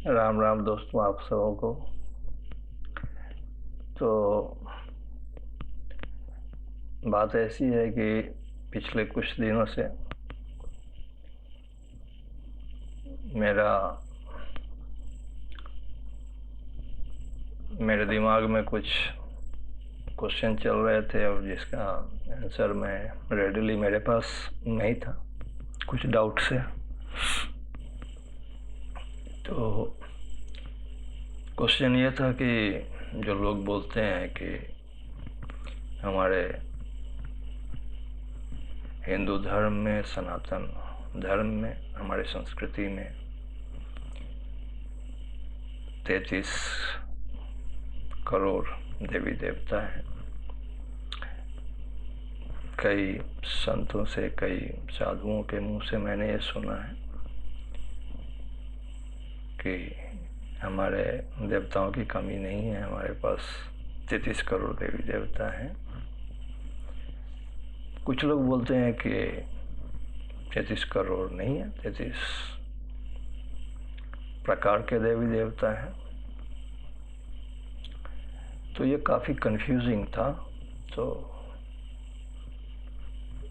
राम राम दोस्तों, आप सबों को। तो बात ऐसी है कि पिछले कुछ दिनों से मेरे दिमाग में कुछ क्वेश्चन चल रहे थे और जिसका आंसर मैं रेडीली मेरे पास नहीं था, कुछ डाउट से। तो क्वेश्चन ये था कि जो लोग बोलते हैं कि हमारे हिंदू धर्म में, सनातन धर्म में, हमारे संस्कृति में 33 करोड़ देवी देवता हैं। कई संतों से, कई साधुओं के मुंह से मैंने ये सुना है कि हमारे देवताओं की कमी नहीं है, हमारे पास 33 करोड़ देवी देवता हैं। कुछ लोग बोलते हैं कि 33 करोड़ नहीं है, 33 प्रकार के देवी देवता हैं। तो ये काफ़ी कंफ्यूजिंग था। तो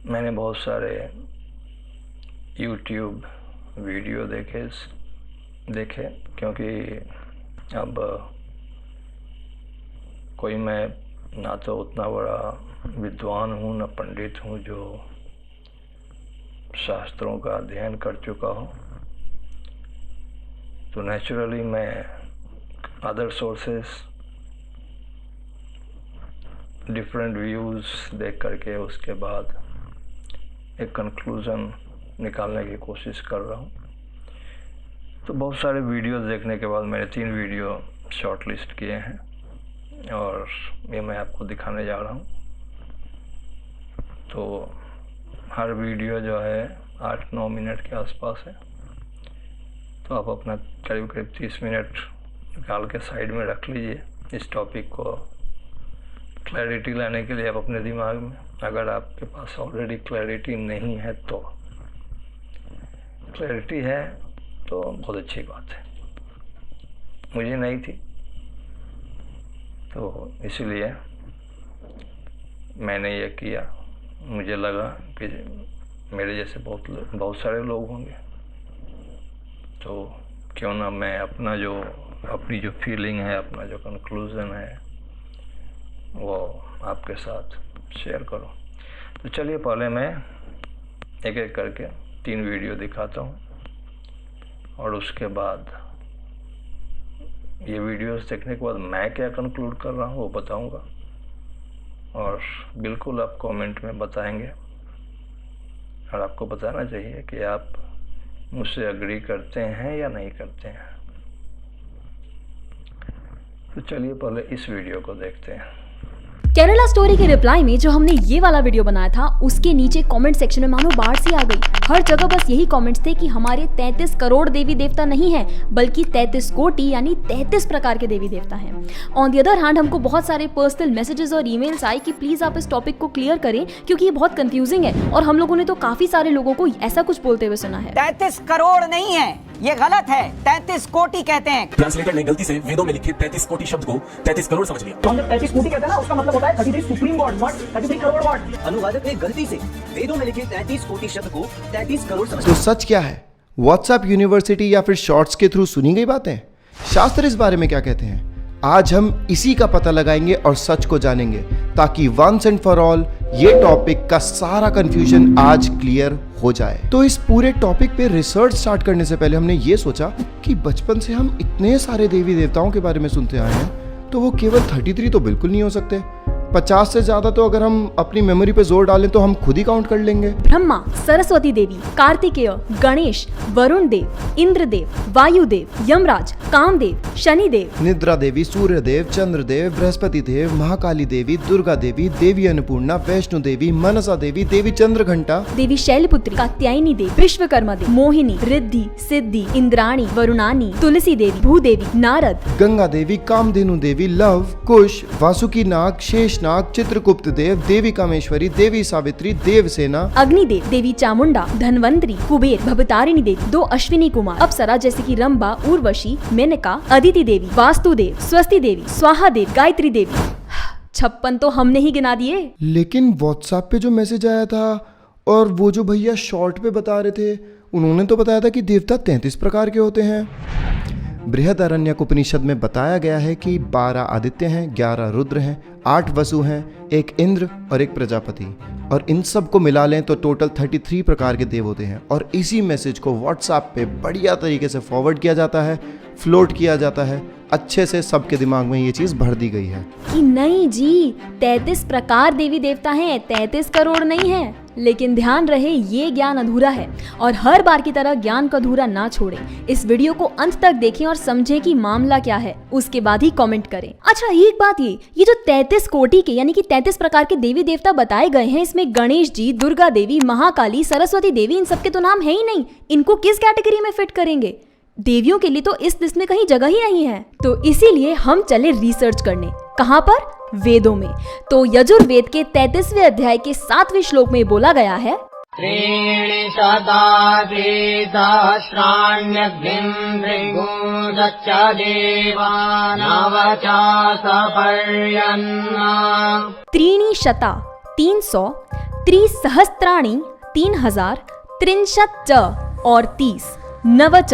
मैंने बहुत सारे YouTube वीडियो देखे क्योंकि अब कोई मैं ना तो उतना बड़ा विद्वान हूँ, ना पंडित हूँ जो शास्त्रों का अध्ययन कर चुका हूँ। तो नेचुरली मैं अदर सोर्सेस, डिफरेंट व्यूज़ देख करके उसके बाद एक कंक्लूज़न निकालने की कोशिश कर रहा हूँ। तो बहुत सारे वीडियोस देखने के बाद मैंने 3 वीडियो शॉर्ट लिस्ट किए हैं और ये मैं आपको दिखाने जा रहा हूँ। तो हर वीडियो जो है 8-9 मिनट के आसपास है। तो आप अपना करीब 30 मिनट निकाल के साइड में रख लीजिए इस टॉपिक को क्लैरिटी लाने के लिए आप अपने दिमाग में। अगर आपके पास ऑलरेडी क्लैरिटी नहीं है तो क्लैरिटी है तो बहुत अच्छी बात है। मुझे नहीं थी तो इसलिए मैंने ये किया। मुझे लगा कि मेरे जैसे बहुत सारे लोग होंगे, तो क्यों ना मैं अपनी जो फीलिंग है, अपना जो कंक्लूज़न है वो आपके साथ शेयर करो। तो चलिए पहले मैं एक एक करके 3 वीडियो दिखाता हूँ और उसके बाद ये वीडियोस देखने के बाद मैं क्या कंक्लूड कर रहा हूँ वो बताऊँगा और बिल्कुल आप कमेंट में बताएंगे। और आपको बताना चाहिए कि आप मुझसे एग्री करते हैं या नहीं करते हैं। तो चलिए पहले इस वीडियो को देखते हैं। केरला स्टोरी के रिप्लाई में जो हमने ये वाला वीडियो बनाया था उसके नीचे कमेंट सेक्शन में मानो बाढ़ सी आ गई। हर जगह बस यही कमेंट्स थे कि हमारे 33 करोड़ देवी देवता नहीं है बल्कि 33 कोटि यानी 33 प्रकार के देवी देवता हैं। ऑन द अदर हैंड हमको बहुत सारे पर्सनल मैसेजेस और ईमेल्स आए कि प्लीज आप इस टॉपिक को क्लियर करें क्योंकि ये बहुत कंफ्यूजिंग है और हम लोगों ने तो काफी सारे लोगों को ऐसा कुछ बोलते हुए सुना है। 33 करोड़ नहीं है, ये गलत है, 33 कोटि कहते हैं। ट्रांसलेटर ने गलती से वेदों में लिखे 33 कोटि शब्द को 33 करोड़ समझ लिया। तो हम जब 33 कोटि कहते हैं ना, उसका मतलब होता है 33 supreme God, not 33 crore God. अनुवादक ने गलती से वेदों में लिखे 33 कोटि शब्द को 33 करोड़ समझ तो सच क्या है? व्हाट्सएप यूनिवर्सिटी या फिर शॉर्ट्स के थ्रू सुनी गई बातें? शास्त्र इस बारे में क्या कहते हैं? आज हम इसी का पता लगाएंगे और सच को जानेंगे ताकि वंस एंड फॉर ऑल ये टॉपिक का सारा कंफ्यूजन आज क्लियर हो जाए। तो इस पूरे टॉपिक पे रिसर्च स्टार्ट करने से पहले हमने ये सोचा कि बचपन से हम इतने सारे देवी देवताओं के बारे में सुनते आए हैं तो वो केवल 33 तो बिल्कुल नहीं हो सकते। 50 से ज्यादा तो अगर हम अपनी मेमोरी पे जोर डालें तो हम खुद ही काउंट कर लेंगे। ब्रह्मा, सरस्वती देवी, कार्तिकेय, गणेश, वरुण देव, इंद्रदेव, वायुदेव, यमराज, कामदेव, शनिदेव, निद्रा देवी, सूर्य देव, चंद्र देव, बृहस्पति देव, महाकाली देवी, दुर्गा देवी, देवी अन्नपूर्णा, वैष्णो देवी, मनसा देवी, देवी चंद्रघंटा, देवी शैलपुत्री, कात्यायनी देवी, विश्वकर्मा देवी, मोहिनी, रिद्धि, सिद्धि, इंद्राणी, वरुणानी, तुलसी देवी, भूदेवी, नारद, गंगा देवी, कामधेनु देवी, लव, कुश, वासुकी नाग, शेषनाग, चित्रगुप्त देव, देवी कामेश्वरी, देवी सावित्री, देवसेना, अग्निदेव, देवी चामुंडा, धनवंतरी, कुबेर, भवतारिणी देवी, 2 अश्विनी कुमार, अप्सरा जैसे कि रंभा, उर्वशी, मेनका, अदिति देवी, वास्तु देव, स्वस्ति देवी, स्वाहा देवी, गायत्री देवी। 56 तो हमने ही गिना दिए। लेकिन व्हाट्सएप पे जो मैसेज आया था और वो जो भैया शॉर्ट पे बता रहे थे, उन्होंने तो बताया था कि देवता 33 प्रकार के होते हैं। बृहदारण्यक उपनिषद में बताया गया है कि 12 आदित्य हैं, 11 रुद्र हैं, 8 वसु हैं, 1 इंद्र और 1 प्रजापति, और इन सब को मिला लें तो टोटल 33 प्रकार के देव होते हैं। और इसी मैसेज को व्हाट्सएप पे बढ़िया तरीके से फॉरवर्ड किया जाता है, फ्लोट किया जाता है, अच्छे से सबके दिमाग में ये चीज भर दी गई है कि नहीं जी 33 प्रकार देवी देवता हैं, 33 करोड़ नहीं है। लेकिन ध्यान रहे ये ज्ञान अधूरा है और हर बार की तरह ज्ञान को अधूरा ना छोड़ें। इस वीडियो को अंत तक देखें और समझें कि मामला क्या है, उसके बाद ही कमेंट करें। अच्छा एक बात, ये जो 33 कोटि के यानी कि 33 प्रकार के देवी देवता बताए गए हैं, इसमें गणेश जी, दुर्गा देवी, महाकाली, सरस्वती देवी, इन सबके तो नाम है ही नहीं। इनको किस कैटेगरी में फिट करेंगे? देवियों के लिए तो इस लिस्ट में कहीं जगह ही नहीं है। तो इसीलिए हम चले रिसर्च करने। कहां पर? वेदों में। तो यजुर्वेद के 33वें अध्याय के 7वें श्लोक में बोला गया है, त्रीणि शता वेदाश्राण्यग्निं भृगुदच्च देवानावचासपर्यन्ना। त्रीणि शता 300, त्रिसहस्त्राणि 3000, त्रिंशत् च और 30, नवच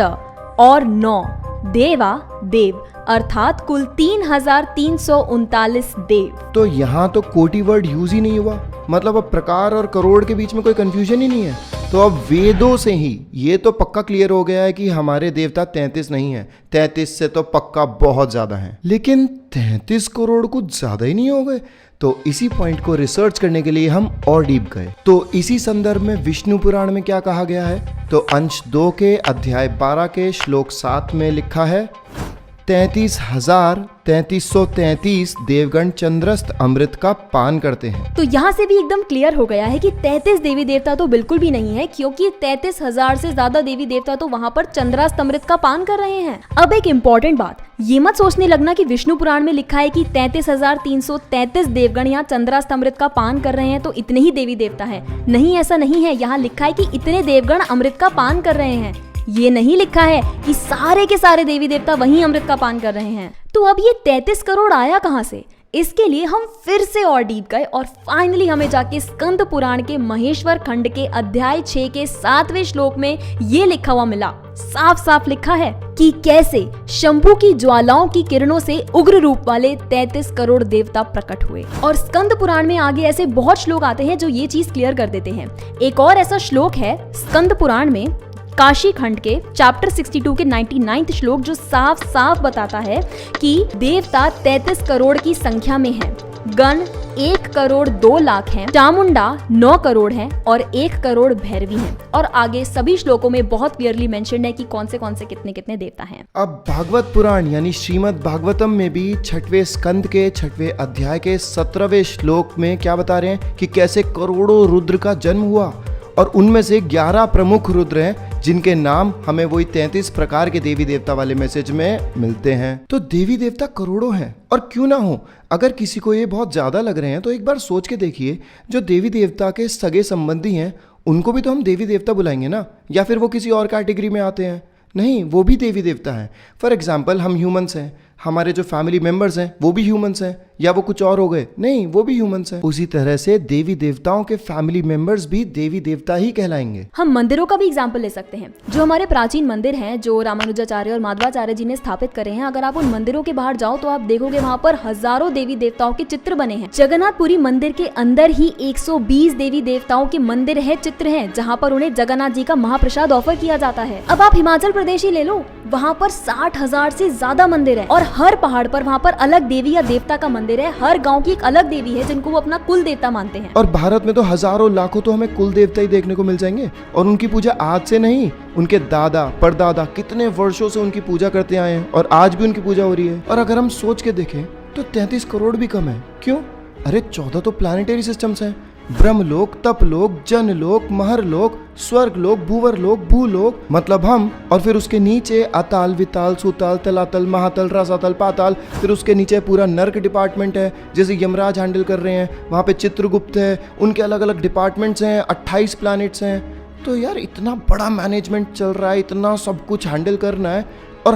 और 9, देवा देव, अर्थात कुल 3339 देव। तो यहाँ तो कोटि वर्ड यूज ही नहीं हुआ, मतलब अब प्रकार और करोड़ के बीच में कोई कंफ्यूजन ही नहीं है। तो अब वेदों से ही ये तो पक्का क्लियर हो गया है कि हमारे देवता 33 नहीं है, 33 से तो पक्का बहुत ज्यादा है। लेकिन 33 करोड़ कुछ ज्यादा ही नहीं हो गए? तो इसी पॉइंट को रिसर्च करने के लिए हम और डीप गए। तो इसी संदर्भ में विष्णु पुराण में क्या कहा गया है? तो अंश 2 के अध्याय 12 के श्लोक 7 में लिखा है, 33,3333 देवगण चंद्रस्थ अमृत का पान करते हैं। तो यहाँ से भी एकदम क्लियर हो गया है कि 33 देवी देवता तो बिल्कुल भी नहीं है, क्योंकि 33,000 से ज्यादा देवी देवता तो वहाँ पर चंद्रास्थ अमृत का पान कर रहे हैं। अब एक इम्पोर्टेंट बात, ये मत सोचने लगना कि विष्णु पुराण में लिखा है कि 33,333 देवगण यहाँ चंद्रास्थ अमृत का पान कर रहे हैं तो इतने ही देवी देवता है। नहीं, ऐसा नहीं है। यहाँ लिखा है कि इतने देवगण अमृत का पान कर रहे हैं। ये नहीं लिखा है कि सारे के सारे देवी देवता वहीं अमृत का पान कर रहे हैं। तो अब ये 33 करोड़ आया कहां से? इसके लिए हम फिर से और डीप गए और फाइनली हमें जाके स्कंद पुराण के महेश्वर खंड के अध्याय 6 के 7वें श्लोक में ये लिखा हुआ मिला। साफ साफ लिखा है कि कैसे शंभू की ज्वालाओं की किरणों से उग्र रूप वाले 33 करोड़ देवता प्रकट हुए। और स्कंद पुराण में आगे ऐसे बहुत श्लोक आते हैं जो ये चीज क्लियर कर देते हैं। एक और ऐसा श्लोक है स्कंद पुराण में काशी खंड के चैप्टर 62 के 99 श्लोक, जो साफ साफ बताता है कि देवता 33 करोड़ की संख्या में हैं। गण 1 करोड़ 2 लाख हैं, चामुंडा 9 करोड़ हैं और 1 करोड़ भैरवी हैं। और आगे सभी श्लोकों में बहुत क्लियरली मेंशन्ड है कि कौन से कितने कितने देवता हैं। अब भागवत पुराण यानी श्रीमद् भागवतम में भी 6वें स्कंद के 6वें अध्याय के 17वें श्लोक में क्या बता रहे हैं कि कैसे करोड़ों रुद्र का जन्म हुआ और उनमें से 11 प्रमुख रुद्र हैं जिनके नाम हमें वही 33 प्रकार के देवी देवता वाले मैसेज में मिलते हैं। तो देवी देवता करोड़ों हैं, और क्यों ना हो। अगर किसी को ये बहुत ज्यादा लग रहे हैं तो एक बार सोच के देखिए, जो देवी देवता के सगे संबंधी हैं उनको भी तो हम देवी देवता बुलाएंगे ना, या फिर वो किसी और कैटेगरी में आते हैं? नहीं, वो भी देवी देवता हैं। फॉर एग्जाम्पल हम ह्यूमंस हैं, हमारे जो फैमिली मेंबर्स हैं वो भी ह्यूमंस हैं, या वो कुछ और हो गए? नहीं, वो भी ह्यूमंस हैं। उसी तरह से देवी देवताओं के फैमिली मेंबर्स भी देवी देवता ही कहलाएंगे। हम मंदिरों का भी एग्जाम्पल ले सकते हैं। जो हमारे प्राचीन मंदिर हैं, जो रामानुजाचार्य और माधवाचार्य जी ने स्थापित करे हैं, अगर आप उन मंदिरों के बाहर जाओ तो आप देखोगे वहाँ पर हजारों देवी देवताओं के चित्र बने हैं। जगन्नाथपुरी मंदिर के अंदर ही 120 देवी देवताओं के मंदिर है, चित्र हैं, जहाँ पर उन्हें जगन्नाथ जी का महाप्रसाद ऑफर किया जाता है। अब आप हिमाचल प्रदेश ही ले लो, वहाँ पर 60,000 से ज्यादा मंदिर है और हर पहाड़ पर वहाँ पर अलग देवी या देवता का मंदिर है। हर गांव की एक अलग देवी है जिनको वो अपना कुल देवता मानते हैं। और भारत में तो हजारों लाखों तो हमें कुल देवता ही देखने को मिल जाएंगे, और उनकी पूजा आज से नहीं, उनके दादा परदादा कितने वर्षों से उनकी पूजा करते आए हैं और आज भी उनकी पूजा हो रही है। और अगर हम सोच के देखें तो 33 करोड़ भी कम है। क्यों? अरे 14 तो प्लानिटरी सिस्टम्स हैं, ब्रह्मलोक, तपलोक, जनलोक, महरलोक, स्वर्गलोक, भूवरलोक, भूलोक, मतलब हम, और फिर उसके नीचे अताल, विताल, सुताल, तलातल, महातल, रसातल, पाताल, फिर उसके नीचे पूरा नर्क डिपार्टमेंट है जैसे यमराज हैंडल कर रहे हैं, वहाँ पे चित्रगुप्त है, उनके अलग अलग डिपार्टमेंट्स हैं, 28 प्लैनेट्स हैं। तो यार इतना बड़ा मैनेजमेंट चल रहा है, इतना सब कुछ हैंडल करना है, और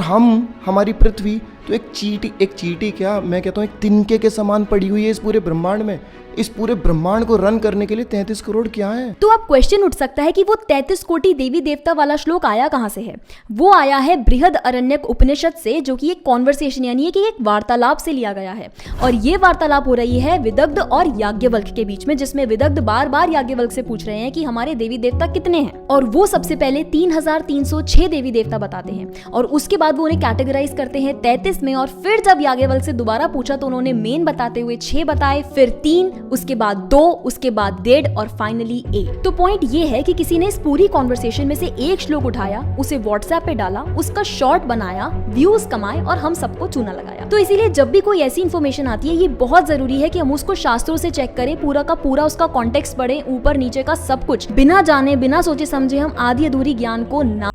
हमारी पृथ्वी तो एक चींटी क्या, मैं कहता हूँ एक तिनके के समान पड़ी हुई है इस पूरे ब्रह्मांड में। इस पूरे ब्रह्मांड को रन करने के लिए 33 करोड़ क्या है? तो अब क्वेश्चन उठ सकता है कि वो 33 कोटि देवी देवता वाला श्लोक आया कहां से है? वो आया है बृहद अरण्यक उपनिषद से, जो कि एक कॉन्वर्सेशन यानी कि एक वार्तालाप से लिया गया है। और ये वार्तालाप हो रही है विदग्ध और याज्ञवल्क्य के बीच में, जिसमें विदग्ध बार बार याज्ञवल्क्य से पूछ रहे हैं कि हमारे देवी देवता कितने हैं। और वो सबसे पहले 3306 देवी देवता बताते हैं, और उसके बाद वो उन्हें कैटेगराइज करते हैं 33 में। और फिर जब याज्ञवल्क्य से दोबारा पूछा तो उन्होंने मेन बताते हुए 6 बताए, फिर 3, उसके बाद 2, उसके बाद 1.5 और फाइनली 1। तो पॉइंट ये है कि किसी ने इस पूरी कॉन्वर्सेशन में से एक श्लोक उठाया, उसे व्हाट्सएप पे डाला, उसका शॉर्ट बनाया, व्यूज कमाए और हम सबको चूना लगाया। तो इसीलिए जब भी कोई ऐसी इन्फॉर्मेशन आती है, ये बहुत जरूरी है कि हम उसको शास्त्रों से चेक करें, पूरा का पूरा उसका कॉन्टेक्स्ट पढ़ें, ऊपर नीचे का सब कुछ, बिना जाने बिना सोचे समझे हम आधी अधूरी ज्ञान को ना।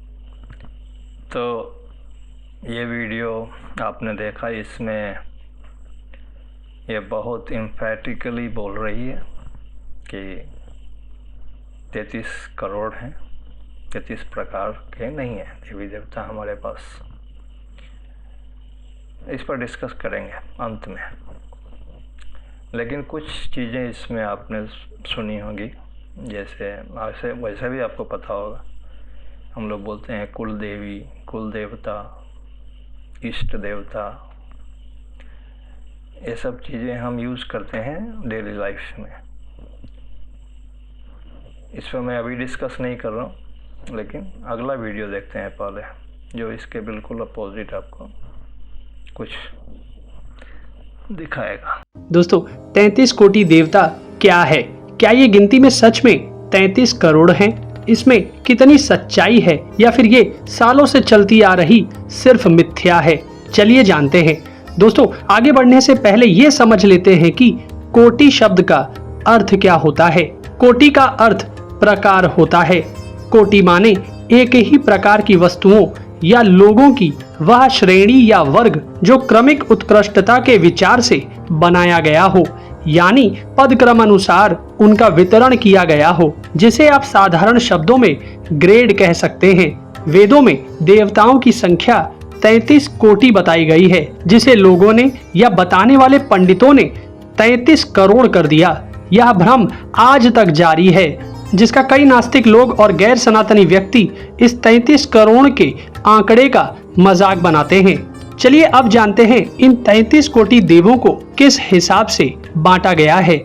तो ये वीडियो आपने देखा, इसमें ये बहुत एम्फेटिकली बोल रही है कि 33 करोड़ हैं, 33 प्रकार के नहीं हैं देवी देवता हमारे पास। इस पर डिस्कस करेंगे अंत में। लेकिन कुछ चीज़ें इसमें आपने सुनी होंगी, जैसे वैसे भी आपको पता होगा, हम लोग बोलते हैं कुल देवी, कुल देवता, इष्ट देवता, ये सब चीज़ें हम यूज़ करते हैं डेली लाइफ में। इस पर मैं अभी डिस्कस नहीं कर रहा हूँ, लेकिन अगला वीडियो देखते हैं पहले, जो इसके बिल्कुल अपोजिट आपको कुछ दिखाएगा। दोस्तों, 33 कोटि देवता क्या है? क्या ये गिनती में सच में 33 करोड़ हैं? इसमें कितनी सच्चाई है, या फिर ये सालों से चलती आ रही सिर्फ मिथ्या है? चलिए जानते हैं। दोस्तों, आगे बढ़ने से पहले ये समझ लेते हैं कि कोटि शब्द का अर्थ क्या होता है। कोटि का अर्थ प्रकार होता है। कोटि माने एक ही प्रकार की वस्तुओं या लोगों की वह श्रेणी या वर्ग जो क्रमिक उत्कृष्टता के विचार से बनाया गया हो, यानी पद क्रम अनुसार उनका वितरण किया गया हो, जिसे आप साधारण शब्दों में ग्रेड कह सकते हैं। वेदों में देवताओं की संख्या 33 कोटि बताई गई है, जिसे लोगों ने या बताने वाले पंडितों ने 33 करोड़ कर दिया। यह भ्रम आज तक जारी है, जिसका कई नास्तिक लोग और गैर सनातनी व्यक्ति इस 33 करोड़ के आंकड़े का मजाक बनाते हैं। चलिए अब जानते हैं इन 33 कोटि देवों को किस हिसाब से बांटा गया है।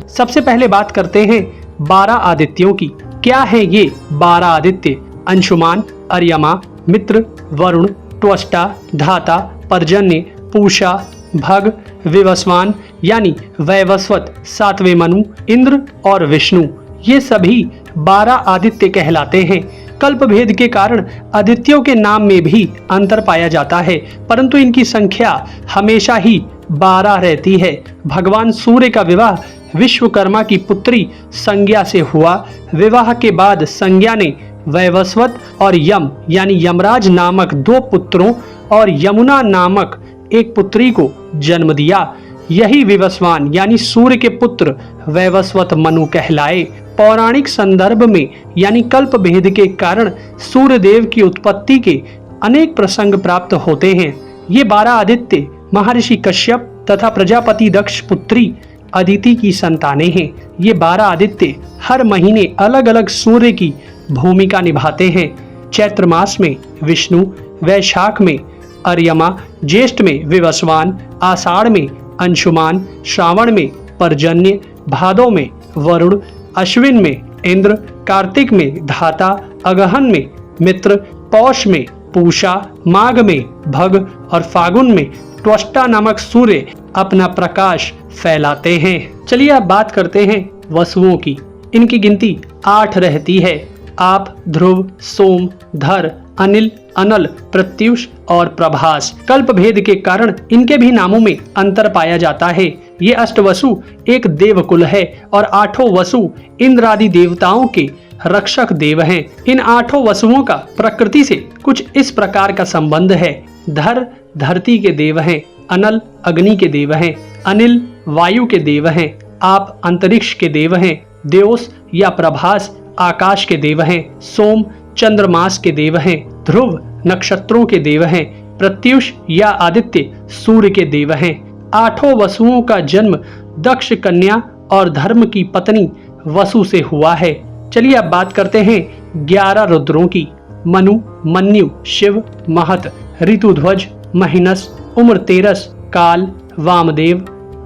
सबसे पहले बात करते हैं 12 आदित्यों की। क्या है ये 12 आदित्य? अंशुमान, अर्यमा, मित्र, वरुण, त्वष्टा, धाता, पर्जन्य, पूषा, भग, विवस्वान यानी वैवस्वत, सातवें मनु, इंद्र और विष्णु, ये सभी 12 आदित्य कहलाते हैं। कल्प भेद के कारण आदित्यों के नाम में भी अंतर पाया जाता है, परंतु इनकी संख्या हमेशा ही 12 रहती है। भगवान सूर्य का विवाह विश्वकर्मा की पुत्री संज्ञा से हुआ। विवाह के बाद संज्ञा ने वैवस्वत और यम यानी यमराज नामक 2 पुत्रों और यमुना नामक एक पुत्री को जन्म दिया। यही विवस्वान यानी सूर्य के पुत्र वैवस्वत मनु कहलाए। पौराणिक संदर्भ में यानी कल्प भेद के कारण सूर्य देव की उत्पत्ति के अनेक प्रसंग प्राप्त होते हैं। ये 12 आदित्य महर्षि कश्यप तथा प्रजापति दक्ष पुत्री अदिति की संतानें हैं। ये 12 आदित्य हर महीने अलग अलग सूर्य की भूमिका निभाते हैं। चैत्र मास में विष्णु, वैशाख में अर्यमा, ज्येष्ठ में विवस्वान, आषाढ़ में अंशुमान, श्रावण में पर्जन्य, भादौ में वरुण, अश्विन में इंद्र, कार्तिक में धाता, अगहन में मित्र, पौष में पूषा, माघ में भग और फागुन में त्वष्टा नामक सूर्य अपना प्रकाश फैलाते हैं। चलिए अब बात करते हैं वसुओं की। इनकी गिनती 8 रहती है। आप, ध्रुव, सोम, धर, अनिल, अनल, प्रत्युष और प्रभास। कल्प भेद के कारण इनके भी नामों में अंतर पाया जाता है। ये अष्टवसु एक देवकुल है और 8 वसु इंद्र आदि देवताओं के रक्षक देव हैं। इन 8 वसुओं का प्रकृति से कुछ इस प्रकार का संबंध है। धर धरती के देव हैं, अनल अग्नि के देव हैं, अनिल वायु के देव हैं, आप अंतरिक्ष के देव हैं, देवस या प्रभास आकाश के देव हैं, सोम चंद्रमास के देव हैं, ध्रुव नक्षत्रों के देव हैं, प्रत्युष या आदित्य सूर्य के देव हैं। आठों वसुओं का जन्म दक्ष कन्या और धर्म की पत्नी वसु से हुआ है। चलिए अब बात करते हैं 11 रुद्रों की। मनु, मन्यु, शिव, महत, ऋतुध्वज, महिनस, उम्रतेरस, काल, वामदेव,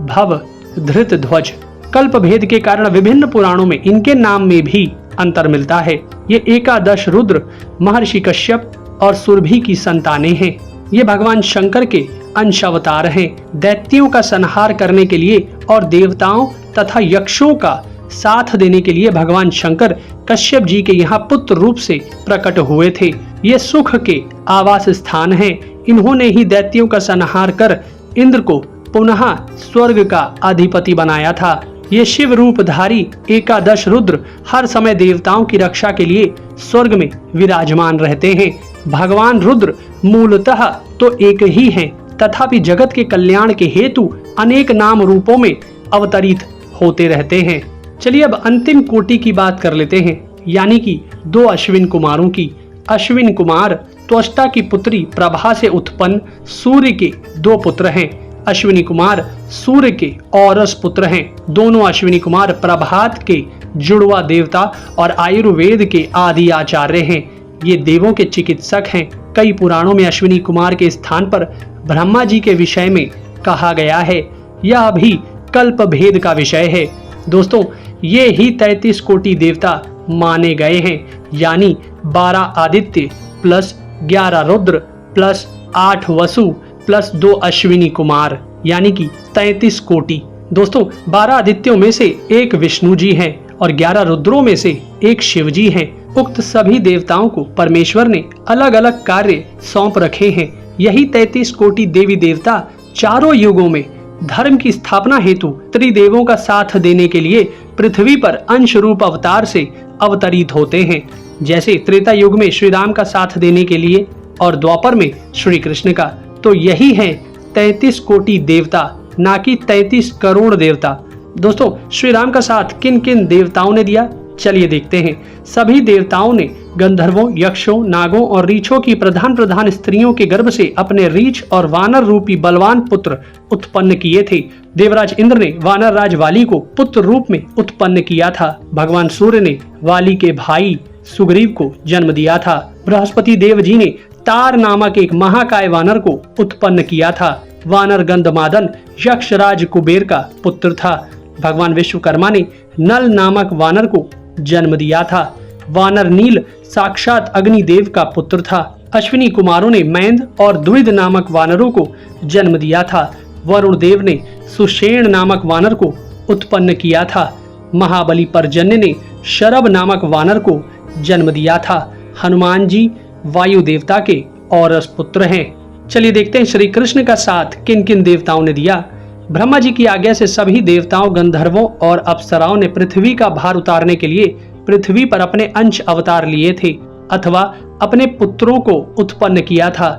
भव, धृतध्वज। कल्प भेद के कारण विभिन्न पुराणों में इनके नाम में भी अंतर मिलता है। ये एकादश रुद्र महर्षि कश्यप और सुरभि की संतानें हैं। ये भगवान शंकर के अंश अवतार हैं। दैत्यों का संहार करने के लिए और देवताओं तथा यक्षों का साथ देने के लिए भगवान शंकर कश्यप जी के यहाँ पुत्र रूप से प्रकट हुए थे। ये सुख के आवास स्थान हैं। इन्होंने ही दैत्यों का संहार कर इंद्र को पुनः स्वर्ग का अधिपति बनाया था। ये शिव रूपधारी एकादश रुद्र हर समय देवताओं की रक्षा के लिए स्वर्ग में विराजमान रहते हैं। भगवान रुद्र मूलतः तो एक ही हैं, तथापि जगत के कल्याण के हेतु अनेक नाम रूपों में अवतरित होते रहते हैं। चलिए अब अंतिम कोटि की बात कर लेते हैं, यानी कि 2 अश्विन कुमारों की। अश्विन कुमार त्वष्टा की पुत्री प्रभा से उत्पन्न सूर्य के 2 पुत्र हैं। अश्विनी कुमार सूर्य के औरस पुत्र हैं। दोनों अश्विनी कुमार प्रभात के जुड़वा देवता और आयुर्वेद के आदि आचार्य हैं। ये देवों के चिकित्सक हैं। कई पुराणों में अश्विनी कुमार के स्थान पर ब्रह्मा जी के विषय में कहा गया है। यह भी कल्प भेद का विषय है। दोस्तों, ये ही 33 कोटि देवता माने गए हैं, यानी 12 आदित्य प्लस 11 रुद्र प्लस 8 वसु प्लस 2 अश्विनी कुमार, यानी कि 33 कोटि। दोस्तों, 12 आदित्यों में से एक विष्णु जी हैं और 11 रुद्रों में से एक शिव जी हैं। उक्त सभी देवताओं को परमेश्वर ने अलग अलग कार्य सौंप रखे हैं। यही 33 कोटि देवी देवता चारों युगों में धर्म की स्थापना हेतु त्रिदेवों का साथ देने के लिए पृथ्वी पर अंश रूप अवतार से अवतरित होते हैं। जैसे त्रेता युग में श्री राम का साथ देने के लिए और द्वापर में श्री कृष्ण का। तो यही है 33 कोटि देवता, ना कि 33 करोड़ देवता। दोस्तों, श्री राम का साथ किन किन देवताओं ने दिया, चलिए देखते हैं। सभी देवताओं ने गंधर्वों, यक्षों, नागों और रीछों की प्रधान स्त्रियों के गर्भ से अपने रीछ और वानर रूपी बलवान पुत्र उत्पन्न किए थे। देवराज इंद्र ने वानर राज वाली को पुत्र रूप में उत्पन्न किया था। भगवान सूर्य ने वाली के भाई सुग्रीव को जन्म दिया था। बृहस्पति देव जी ने तार नामक एक महाकाय वानर को उत्पन्न किया था। वानर गंधमादन यक्षराज कुबेर का पुत्र था। भगवान विश्वकर्मा ने नल नामक वानर को जन्म दिया था। वानर नील साक्षात अग्निदेव का पुत्र था। अश्विनी कुमारों ने मैंद और द्विद नामक वानरों को जन्म दिया था। वरुण देव ने सुषेण नामक वानर को उत्पन्न किया था। महाबली पर्जन्य ने शरभ नामक वानर को जन्म दिया था। हनुमान जी वायु देवता के औरस पुत्र हैं। चलिए देखते हैं श्री कृष्ण का साथ किन किन देवताओं ने दिया। ब्रह्मा जी की आज्ञा से सभी देवताओं, गंधर्वों और अप्सराओं ने पृथ्वी का भार उतारने के लिए पृथ्वी पर अपने अंश अवतार लिए थे अथवा अपने पुत्रों को उत्पन्न किया था।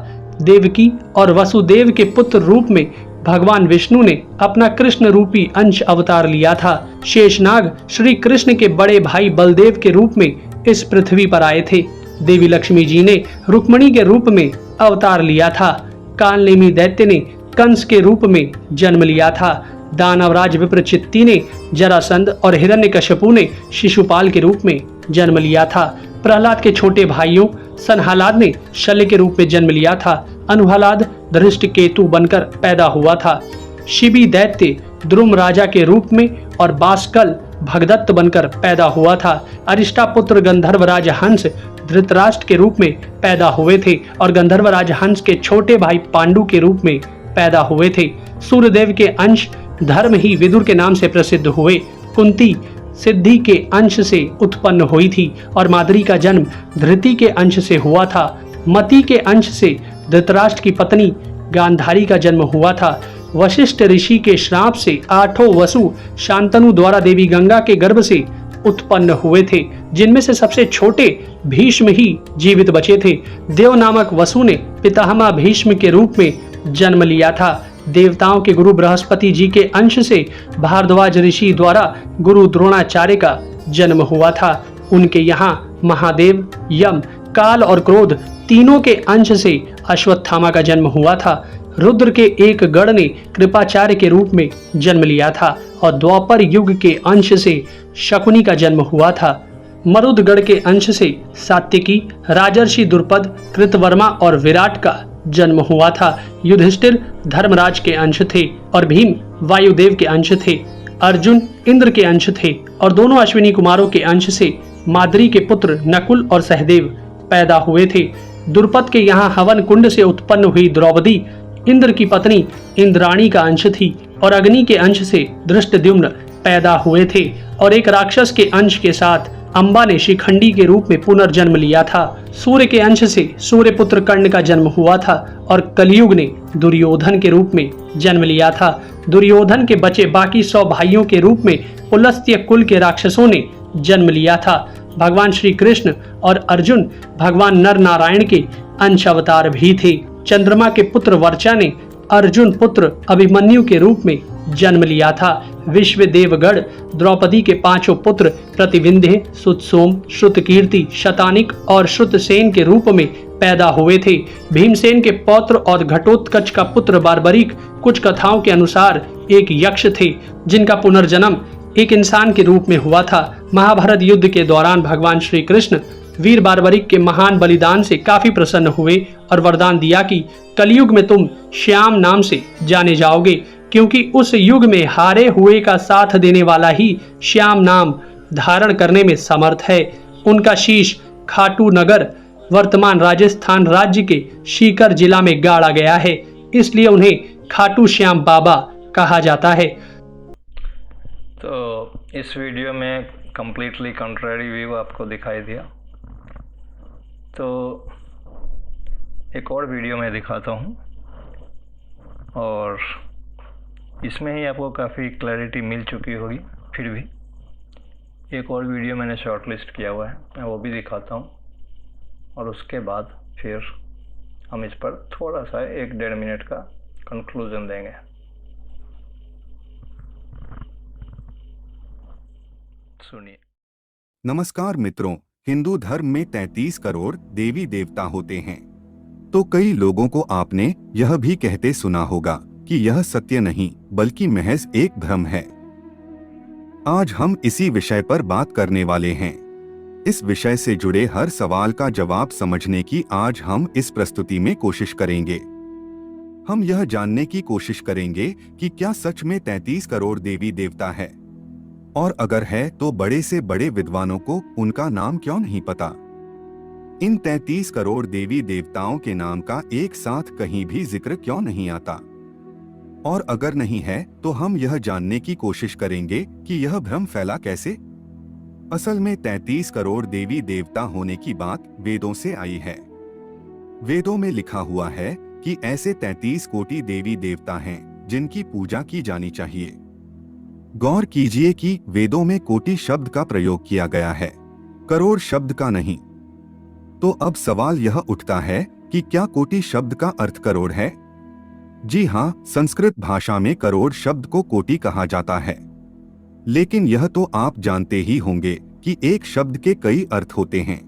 देवकी और वसुदेव के पुत्र रूप में भगवान विष्णु ने अपना कृष्ण रूपी अंश अवतार लिया था। शेषनाग श्री कृष्ण के बड़े भाई बलदेव के रूप में इस पृथ्वी पर आए थे। देवी लक्ष्मी जी ने रुक्मिणी के रूप में अवतार लिया था। कालनेमी दैत्य ने कंस के रूप में जन्म लिया था। दानवराज विप्रचित्ति ने जरासंध और हिरण्यकश्यपु ने शिशुपाल के रूप में जन्म लिया था। प्रहलाद के छोटे भाइयों संहलाद ने शल्य के रूप में जन्म लिया था। अनुहलाद धृष्टकेतु बनकर पैदा हुआ था। शिबी दैत्य द्रुम राजा के रूप में और बास्कल भगदत्त बनकर पैदा हुआ था। अरिष्टा पुत्र गंधर्व राज हंस धृतराष्ट्र के रूप में पैदा हुए थे और गंधर्व राज हंस के छोटे भाई पांडु के रूप में पैदा हुए थे। सूर्यदेव के अंश धर्म ही विदुर के नाम से प्रसिद्ध हुए। कुंती सिद्धि के अंश से उत्पन्न हुई थी और माद्री का जन्म धृति के अंश से हुआ था। मति के अंश से धृतराष्ट्र की पत्नी गांधारी का जन्म हुआ था। वशिष्ठ ऋषि के श्राप से 8 वसु शांतनु द्वारा देवी गंगा के गर्भ से उत्पन्न हुए थे, जिनमें से सबसे छोटे भीष्म ही जीवित बचे थे। देव नामक वसु ने पितामह भीष्म के रूप में जन्म लिया था। देवताओं के गुरु बृहस्पति जी के अंश से भारद्वाज ऋषि द्वारा गुरु द्रोणाचार्य का जन्म हुआ था। उनके यहाँ महादेव, यम, काल और क्रोध तीनों के अंश से अश्वत्थामा का जन्म हुआ था। रुद्र के एक गण ने कृपाचार्य के रूप में जन्म लिया था और द्वापर युग के अंश से शकुनी का जन्म हुआ था। मरुदगढ़ के अंश से सात्यकी, राजर्षि द्रुपद, कृतवर्मा और विराट का जन्म हुआ था। युधिष्ठिर धर्मराज के अंश थे और भीम वायुदेव के अंश थे। अर्जुन इंद्र के अंश थे और दोनों अश्विनी कुमारों के अंश से माद्री के पुत्र नकुल और सहदेव पैदा हुए थे। द्रुपद के यहाँ हवन कुंड से उत्पन्न हुई द्रौपदी इंद्र की पत्नी इंद्राणी का अंश थी और अग्नि के अंश से धृष्टद्युम्न पैदा हुए थे और एक राक्षस के अंश के साथ अंबा ने शिखंडी के रूप में पुनर्जन्म लिया था। सूर्य के अंश से सूर्यपुत्र कर्ण का जन्म हुआ था और कलयुग ने दुर्योधन के रूप में जन्म लिया था। दुर्योधन के बचे बाकी 100 भाइयों के रूप में पुलस्त्य कुल के राक्षसों ने जन्म लिया था। भगवान श्री कृष्ण और अर्जुन भगवान नर नारायण के अंश अवतार भी थे। चंद्रमा के पुत्र वर्चा ने अर्जुन पुत्र अभिमन्यु के रूप में जन्म लिया था। विश्वदेवगढ़ द्रौपदी के 5 पुत्र प्रतिविंध्य, सुतसोम, श्रुतकीर्ति, शतानिक और श्रुतसेन के रूप में पैदा हुए थे। भीमसेन के पौत्र और घटोत्कच का पुत्र बार्बरिक कुछ कथाओं के अनुसार एक यक्ष थे जिनका पुनर्जन्म एक इंसान के रूप में हुआ था। महाभारत युद्ध के दौरान भगवान श्री कृष्ण वीर बार्बरिक के महान बलिदान से काफी प्रसन्न हुए और वरदान दिया कि कलयुग में तुम श्याम नाम से जाने जाओगे, क्योंकि उस युग में हारे हुए का साथ देने वाला ही श्याम नाम धारण करने में समर्थ है। उनका शीश खाटू नगर वर्तमान राजस्थान राज्य के सीकर जिला में गाड़ा गया है, इसलिए उन्हें खाटू श्याम बाबा कहा जाता है। तो इस वीडियो में कम्प्लीटली कंट्रारी व्यू आपको दिखाई दिया, तो एक और वीडियो में दिखाता हूँ और इसमें ही आपको काफ़ी क्लैरिटी मिल चुकी होगी। फिर भी एक और वीडियो मैंने शॉर्ट लिस्ट किया हुआ है, मैं वो भी दिखाता हूँ और उसके बाद फिर हम इस पर थोड़ा सा 1-1.5 मिनट का कंक्लूजन देंगे। सुनिए। नमस्कार मित्रों, हिंदू धर्म में 33 करोड़ देवी देवता होते हैं। तो कई लोगों को आपने यह भी कहते सुना होगा कि यह सत्य नहीं बल्कि महज एक भ्रम है। आज हम इसी विषय पर बात करने वाले हैं। इस विषय से जुड़े हर सवाल का जवाब समझने की आज हम इस प्रस्तुति में कोशिश करेंगे। हम यह जानने की कोशिश करेंगे कि क्या सच में 33 करोड़ देवी देवता है, और अगर है तो बड़े से बड़े विद्वानों को उनका नाम क्यों नहीं पता। इन 33 करोड़ देवी देवताओं के नाम का एक साथ कहीं भी जिक्र क्यों नहीं आता, और अगर नहीं है तो हम यह जानने की कोशिश करेंगे कि यह भ्रम फैला कैसे। असल में 33 करोड़ देवी देवता होने की बात वेदों से आई है। वेदों में लिखा हुआ है कि ऐसे 33 कोटि देवी देवता हैं जिनकी पूजा की जानी चाहिए। गौर कीजिए कि वेदों में कोटि शब्द का प्रयोग किया गया है, करोड़ शब्द का नहीं। तो अब सवाल यह उठता है कि क्या कोटि शब्द का अर्थ करोड़ है? जी हाँ, संस्कृत भाषा में करोड़ शब्द को कोटि कहा जाता है। लेकिन यह तो आप जानते ही होंगे कि एक शब्द के कई अर्थ होते हैं।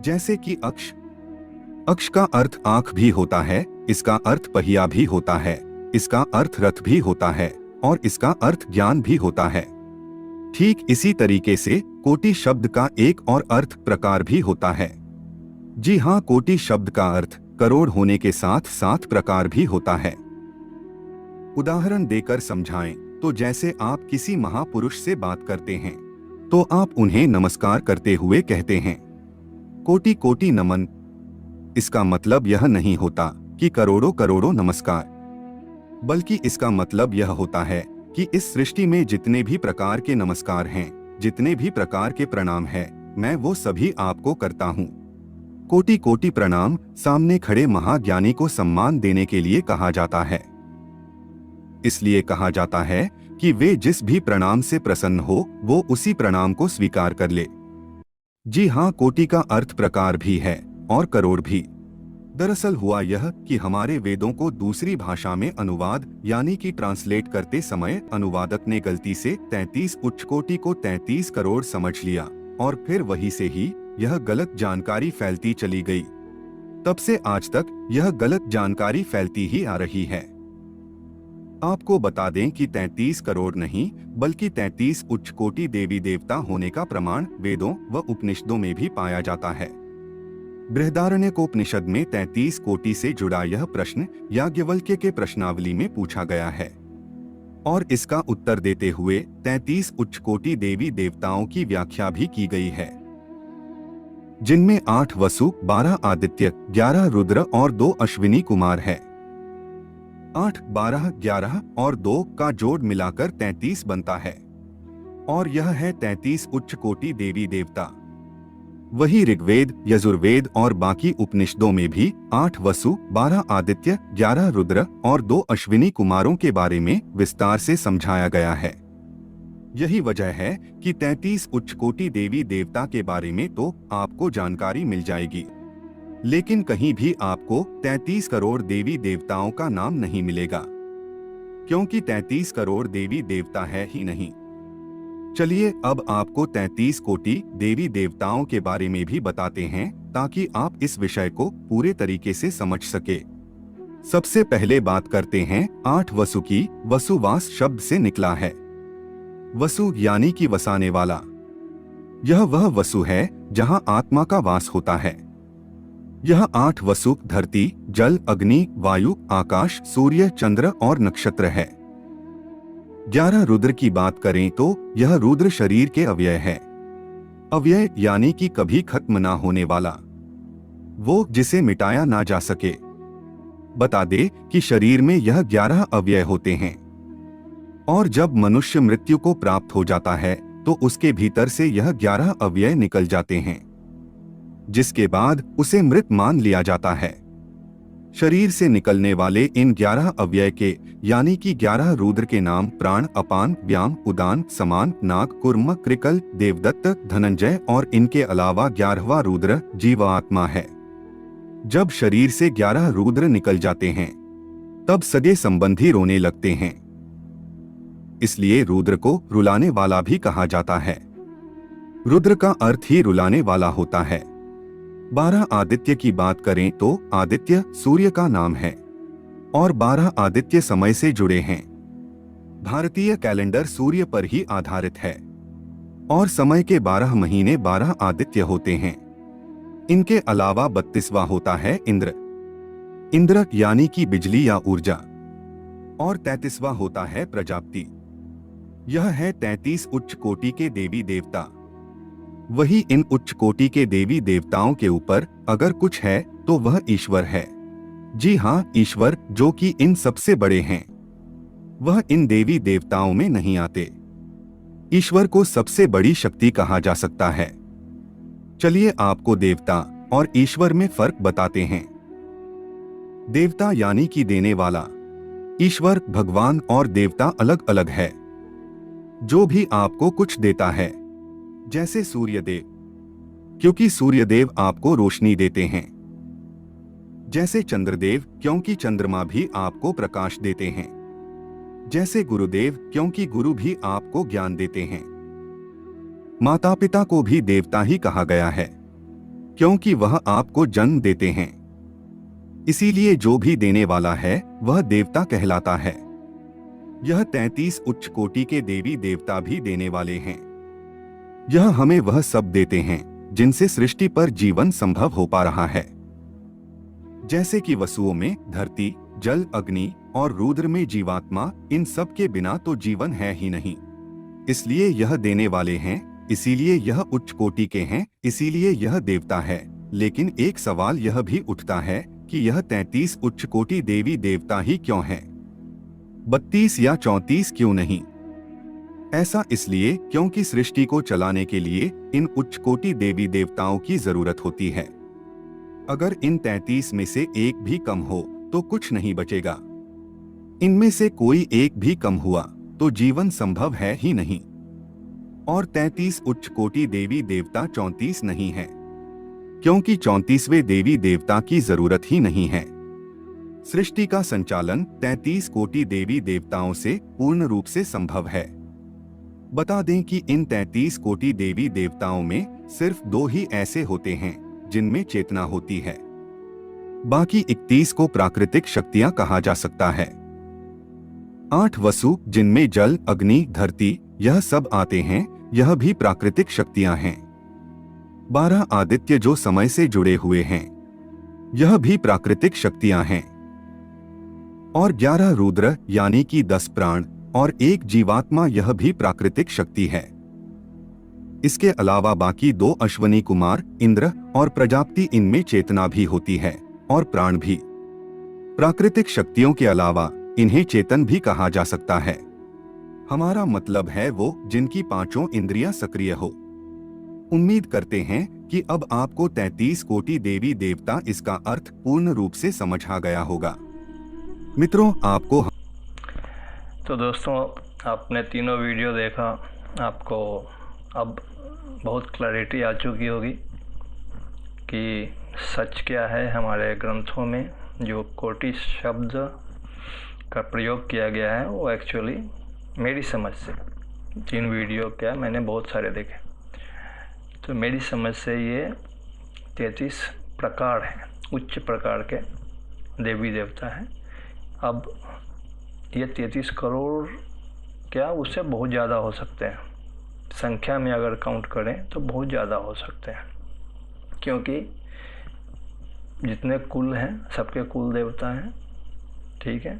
जैसे कि अक्ष। अक्ष का अर्थ आंख भी होता है, इसका अर्थ पहिया भी होता है, इसका अर्थ रथ भी होता है और इसका अर्थ ज्ञान भी होता है। ठीक इसी तरीके से कोटि शब्द का एक और अर्थ प्रकार भी होता है। जी हाँ, कोटि शब्द का अर्थ करोड़ होने के साथ साथ प्रकार भी होता है। उदाहरण देकर समझाएं तो जैसे आप किसी महापुरुष से बात करते हैं तो आप उन्हें नमस्कार करते हुए कहते हैं, कोटि कोटि नमन। इसका मतलब यह नहीं होता कि करोड़ों करोड़ों नमस्कार, बल्कि इसका मतलब यह होता है कि इस सृष्टि में जितने भी प्रकार के नमस्कार हैं, जितने भी प्रकार के प्रणाम हैं, मैं वो सभी आपको करता हूँ। कोटि कोटि प्रणाम सामने खड़े महाज्ञानी को सम्मान देने के लिए कहा जाता है। इसलिए कहा जाता है कि वे जिस भी प्रणाम से प्रसन्न हो वो उसी प्रणाम को स्वीकार कर ले। जी हाँ, कोटि का अर्थ प्रकार भी है और करोड़ भी। दरअसल हुआ यह कि हमारे वेदों को दूसरी भाषा में अनुवाद यानी कि ट्रांसलेट करते समय अनुवादक ने गलती से 33 उच्च कोटि को 33 करोड़ समझ लिया और फिर वही से ही यह गलत जानकारी फैलती चली गई। तब से आज तक यह गलत जानकारी फैलती ही आ रही है। आपको बता दें कि 33 करोड़ नहीं बल्कि 33 उच्च कोटि देवी देवता होने का प्रमाण वेदों व उपनिषदों में भी पाया जाता है। बृहदारण्यकोपनिषद में 33 कोटि से जुड़ा यह प्रश्न याज्ञवल्क्य के प्रश्नावली में पूछा गया है और इसका उत्तर देते हुए 33 उच्च कोटि देवी देवताओं की व्याख्या भी की गई है, जिनमें 8 वसु, 12 आदित्य, 11 रुद्र और 2 अश्विनी कुमार है। 8, 12, 11 और 2 का जोड़ मिलाकर 33 बनता है और यह है 33 उच्च कोटि देवी देवता। वही ऋग्वेद, यजुर्वेद और बाकी उपनिषदों में भी 8 वसु, 12 आदित्य, 11 रुद्र और 2 अश्विनी कुमारों के बारे में विस्तार से समझाया गया है। यही वजह है कि 33 उच्च कोटि देवी देवता के बारे में तो आपको जानकारी मिल जाएगी, लेकिन कहीं भी आपको 33 करोड़ देवी देवताओं का नाम नहीं मिलेगा, क्योंकि 33 करोड़ देवी देवता है ही नहीं। चलिए अब आपको 33 कोटि देवी देवताओं के बारे में भी बताते हैं ताकि आप इस विषय को पूरे तरीके से समझ सके। सबसे पहले बात करते हैं 8 वसु की। वसुवास शब्द से निकला है। वसु यानी कि वसाने वाला। यह वह वसु है जहां आत्मा का वास होता है। यह 8 वसु धरती, जल, अग्नि, वायु, आकाश, सूर्य, चंद्र और नक्षत्र है। 11 रुद्र की बात करें तो यह रुद्र शरीर के अव्यय है। अव्यय यानी कि कभी खत्म ना होने वाला, वो जिसे मिटाया ना जा सके। बता दे कि शरीर में यह 11 अव्यय होते हैं और जब मनुष्य मृत्यु को प्राप्त हो जाता है तो उसके भीतर से यह 11 अव्यय निकल जाते हैं, जिसके बाद उसे मृत मान लिया जाता है। शरीर से निकलने वाले इन 11 अव्यय के यानी कि 11 रुद्र के नाम प्राण, अपान, व्याम, उदान, समान, नाग, कुर्म, कृकल, देवदत्त, धनंजय और इनके अलावा 11वां रुद्र जीवात्मा है। जब शरीर से 11 रुद्र निकल जाते हैं तब सगे संबंधी रोने लगते हैं, इसलिए रुद्र को रुलाने वाला भी कहा जाता है। रुद्र का अर्थ ही रुलाने वाला होता है। 12 आदित्य की बात करें तो आदित्य सूर्य का नाम है और 12 आदित्य समय से जुड़े हैं। भारतीय कैलेंडर सूर्य पर ही आधारित है और समय के 12 महीने 12 आदित्य होते हैं। इनके अलावा 32वां होता है इंद्र। इंद्र यानी कि बिजली या ऊर्जा, और 33वां होता है प्रजापति। यह है 33 उच्च कोटि के देवी देवता। वही इन उच्च कोटि के देवी देवताओं के ऊपर अगर कुछ है तो वह ईश्वर है। जी हाँ, ईश्वर जो कि इन सबसे बड़े हैं, वह इन देवी देवताओं में नहीं आते। ईश्वर को सबसे बड़ी शक्ति कहा जा सकता है। चलिए आपको देवता और ईश्वर में फर्क बताते हैं। देवता यानी कि देने वाला। ईश्वर, भगवान और देवता अलग अलग है। जो भी आपको कुछ देता है, जैसे सूर्यदेव, क्योंकि सूर्यदेव आपको रोशनी देते हैं। जैसे चंद्रदेव, क्योंकि चंद्रमा भी आपको प्रकाश देते हैं। जैसे गुरुदेव, क्योंकि गुरु भी आपको ज्ञान देते हैं। माता पिता को भी देवता ही कहा गया है, क्योंकि वह आपको जन्म देते हैं। इसीलिए जो भी देने वाला है वह देवता कहलाता है। यह 33 उच्च कोटि के देवी देवता भी देने वाले हैं। यह हमें वह सब देते हैं जिनसे सृष्टि पर जीवन संभव हो पा रहा है। जैसे कि वसुओं में धरती, जल, अग्नि और रुद्र में जीवात्मा, इन सब के बिना तो जीवन है ही नहीं। इसलिए यह देने वाले हैं, इसीलिए यह उच्च कोटि के हैं, इसीलिए यह देवता है। लेकिन एक सवाल यह भी उठता है कि यह 33 उच्च कोटि देवी देवता ही क्यों हैं? 32 या 34 क्यों नहीं? ऐसा इसलिए क्योंकि सृष्टि को चलाने के लिए इन उच्च कोटि देवी देवताओं की जरूरत होती है। अगर इन 33 में से एक भी कम हो तो कुछ नहीं बचेगा। इनमें से कोई एक भी कम हुआ तो जीवन संभव है ही नहीं। और 33 उच्च कोटि देवी देवता 34 नहीं है, क्योंकि 34वें देवी देवता की जरूरत ही नहीं है। सृष्टि का संचालन 33 कोटि देवी देवताओं से पूर्ण रूप से संभव है। बता दें कि इन 33 कोटि देवी देवताओं में सिर्फ 2 ही ऐसे होते हैं जिनमें चेतना होती है। बाकी 31 को प्राकृतिक शक्तियां कहा जा सकता है। 8 वसु जिनमें जल, अग्नि, धरती यह सब आते हैं, यह भी प्राकृतिक शक्तियां हैं। 12 आदित्य जो समय से जुड़े हुए हैं, यह भी प्राकृतिक शक्तियां हैं। और 11 रुद्र यानी कि 10 प्राण और 1 जीवात्मा, यह भी प्राकृतिक शक्ति है। इसके अलावा बाकी 2 अश्वनी कुमार, इंद्र और प्रजापति, इनमें चेतना भी होती है और प्राण भी। प्राकृतिक शक्तियों के अलावा इन्हें चेतन भी कहा जा सकता है। हमारा मतलब है वो जिनकी 5 इंद्रियां सक्रिय हो। उम्मीद करते हैं कि अब आपको 33 कोटि देवी देवता इसका अर्थ पूर्ण रूप से समझ आ गया होगा। मित्रों, आपको तो दोस्तों, आपने तीनों वीडियो देखा, आपको अब बहुत क्लैरिटी आ चुकी होगी कि सच क्या है। हमारे ग्रंथों में जो कोटि शब्द का प्रयोग किया गया है वो एक्चुअली मेरी समझ से, 3 वीडियो क्या मैंने बहुत सारे देखे, तो मेरी समझ से ये 33 प्रकार हैं, उच्च प्रकार के देवी देवता हैं। अब ये 33 करोड़ क्या, उससे बहुत ज़्यादा हो सकते हैं। संख्या में अगर काउंट करें तो बहुत ज़्यादा हो सकते हैं, क्योंकि जितने कुल हैं सबके कुल देवता हैं। ठीक है,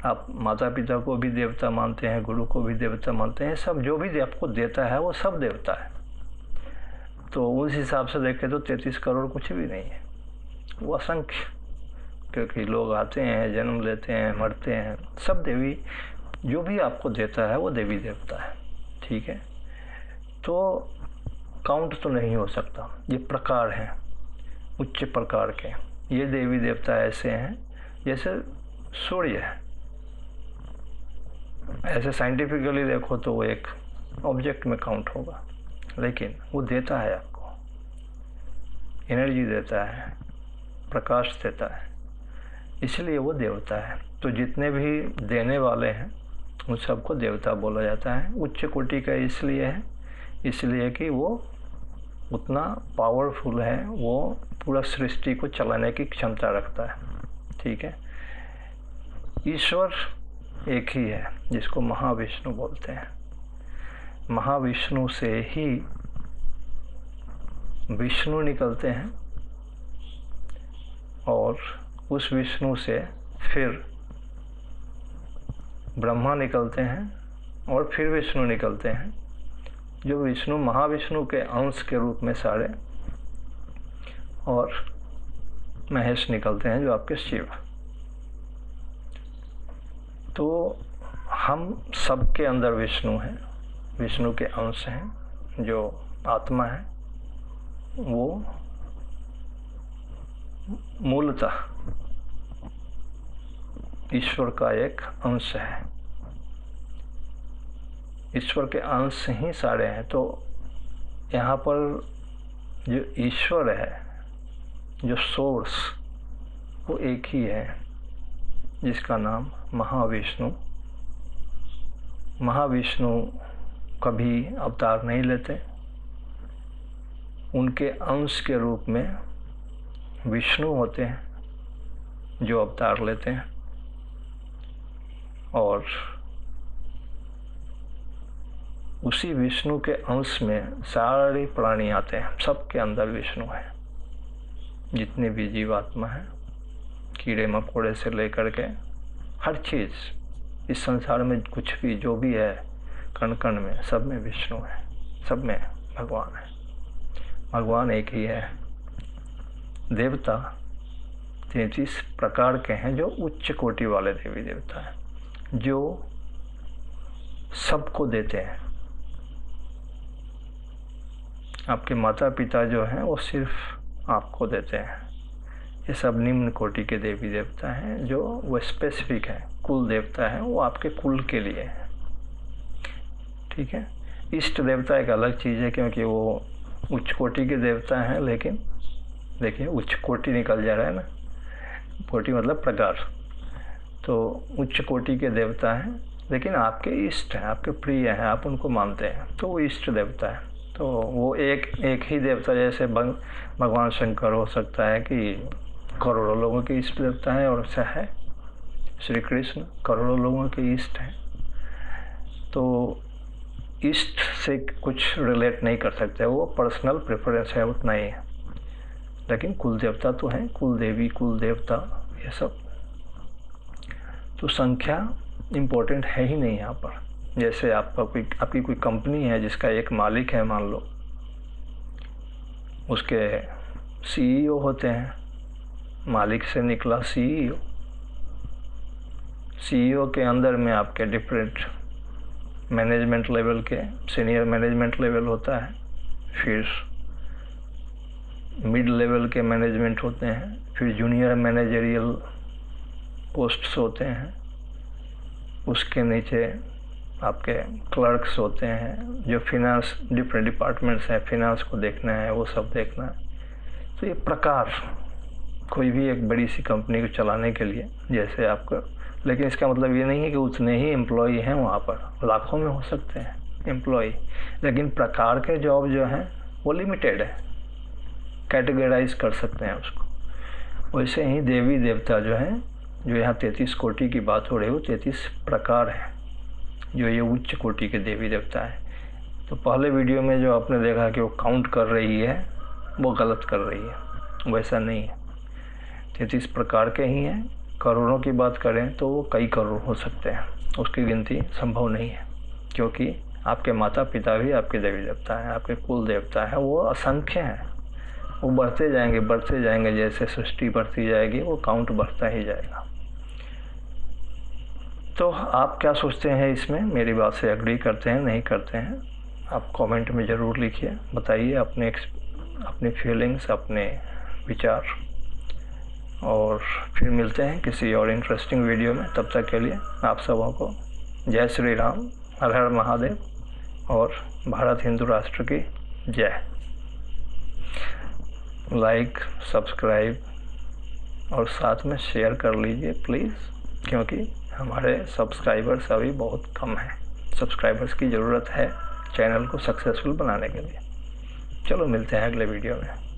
आप माता पिता को भी देवता मानते हैं, गुरु को भी देवता मानते हैं, सब जो भी आपको देता है वो सब देवता है। तो उस हिसाब से देखें तो 33 करोड़ कुछ भी नहीं है, वो असंख्य, क्योंकि लोग आते हैं, जन्म लेते हैं, मरते हैं, सब देवी जो भी आपको देता है वो देवी देवता है। ठीक है, तो काउंट तो नहीं हो सकता। ये प्रकार हैं उच्च प्रकार के। ये देवी देवता ऐसे हैं जैसे सूर्य है, ऐसे साइंटिफिकली देखो तो वो एक ऑब्जेक्ट में काउंट होगा, लेकिन वो देता है आपको, एनर्जी देता है, प्रकाश देता है, इसलिए वो देवता है। तो जितने भी देने वाले हैं उन सबको देवता बोला जाता है। उच्च कोटि का इसलिए कि वो उतना पावरफुल है, वो पूरा सृष्टि को चलाने की क्षमता रखता है। ठीक है, ईश्वर एक ही है जिसको महाविष्णु बोलते हैं। महाविष्णु से ही विष्णु निकलते हैं और उस विष्णु से फिर ब्रह्मा निकलते हैं और फिर विष्णु निकलते हैं, जो विष्णु महाविष्णु के अंश के रूप में सारे, और महेश निकलते हैं जो आपके शिव। तो हम सबके अंदर विष्णु हैं, विष्णु के अंश हैं। जो आत्मा है वो मूलतः ईश्वर का एक अंश है। ईश्वर के अंश ही सारे हैं। तो यहाँ पर जो ईश्वर है, जो सोर्स, वो एक ही है जिसका नाम महाविष्णु। महाविष्णु कभी अवतार नहीं लेते, उनके अंश के रूप में विष्णु होते हैं जो अवतार लेते हैं, और उसी विष्णु के अंश में सारे प्राणी आते हैं। सबके अंदर विष्णु है, जितने भी जीवात्मा हैं, कीड़े मकोड़े से लेकर के हर चीज़ इस संसार में, कुछ भी जो भी है कण कण में, सब में विष्णु है, सब में भगवान है। भगवान एक ही है। देवता 33 प्रकार के हैं जो उच्च कोटि वाले देवी देवता हैं, जो सबको देते हैं। आपके माता पिता जो हैं वो सिर्फ आपको देते हैं। ये सब निम्न कोटि के देवी देवता हैं, जो वो स्पेसिफिक है। कुल देवता है, वो आपके कुल के लिए है। ठीक है, इष्ट देवता एक अलग चीज़ है, क्योंकि वो उच्च कोटि के देवता हैं। लेकिन देखिए, उच्च कोटि निकल जा रहा है ना, कोटि मतलब प्रकार। तो उच्च कोटि के देवता हैं, लेकिन आपके इष्ट हैं, आपके प्रिय हैं, आप उनको मानते हैं, तो वो इष्ट देवता है। तो तो वो एक ही देवता, जैसे भगवान शंकर हो सकता है कि करोड़ों लोगों के इष्ट देवता है, और ऐसा है श्री कृष्ण करोड़ों लोगों के इष्ट हैं। तो इष्ट से कुछ रिलेट नहीं कर सकते, वो पर्सनल प्रेफरेंस है, उतना ही है। लेकिन कुल देवता तो हैं, कुल देवी, कुल देवता, ये सब। तो संख्या इम्पोर्टेंट है ही नहीं यहाँ पर। जैसे आपकी कोई कंपनी है जिसका एक मालिक है, मान लो, उसके सीईओ होते हैं, मालिक से निकला सीईओ। सीईओ के अंदर में आपके डिफरेंट मैनेजमेंट लेवल के, सीनियर मैनेजमेंट लेवल होता है, फिर मिड लेवल के मैनेजमेंट होते हैं, फिर जूनियर मैनेजरियल पोस्ट्स होते हैं, उसके नीचे आपके क्लर्क्स होते हैं, जो फिनांस, डिफरेंट डिपार्टमेंट्स हैं, फिनांस को देखना है, वो सब देखना है। तो ये प्रकार कोई भी एक बड़ी सी कंपनी को चलाने के लिए, जैसे आपका, लेकिन इसका मतलब ये नहीं है कि उतने ही एम्प्लॉई हैं वहाँ पर, लाखों में हो सकते हैं एम्प्लॉई, लेकिन प्रकार के जॉब जो हैं वो लिमिटेड है, कैटेगराइज कर सकते हैं उसको। वैसे ही देवी देवता जो हैं, जो यहाँ 33 कोटि की बात हो रही है, वो 33 प्रकार है, जो ये उच्च कोटि के देवी देवता है। तो पहले वीडियो में जो आपने देखा कि वो काउंट कर रही है, वो गलत कर रही है, वैसा नहीं है। 33 प्रकार के ही हैं। करोड़ों की बात करें तो वो कई करोड़ हो सकते हैं, उसकी गिनती संभव नहीं है, क्योंकि आपके माता पिता भी आपके देवी देवता हैं, आपके कुल देवता है, वो असंख्य हैं, वो बढ़ते जाएंगे, जैसे सृष्टि बढ़ती जाएगी वो काउंट बढ़ता ही जाएगा। तो आप क्या सोचते हैं इसमें, मेरी बात से एग्री करते हैं, नहीं करते हैं? आप कमेंट में ज़रूर लिखिए, बताइए अपनी फीलिंग्स, अपने विचार। और फिर मिलते हैं किसी और इंटरेस्टिंग वीडियो में। तब तक के लिए आप सबों को जय श्री राम, हर हर महादेव, और भारत हिंदू राष्ट्र की जय। लाइक, सब्सक्राइब और साथ में शेयर कर लीजिए प्लीज़, क्योंकि हमारे सब्सक्राइबर्स अभी बहुत कम हैं। सब्सक्राइबर्स की ज़रूरत है चैनल को सक्सेसफुल बनाने के लिए। चलो मिलते हैं अगले वीडियो में।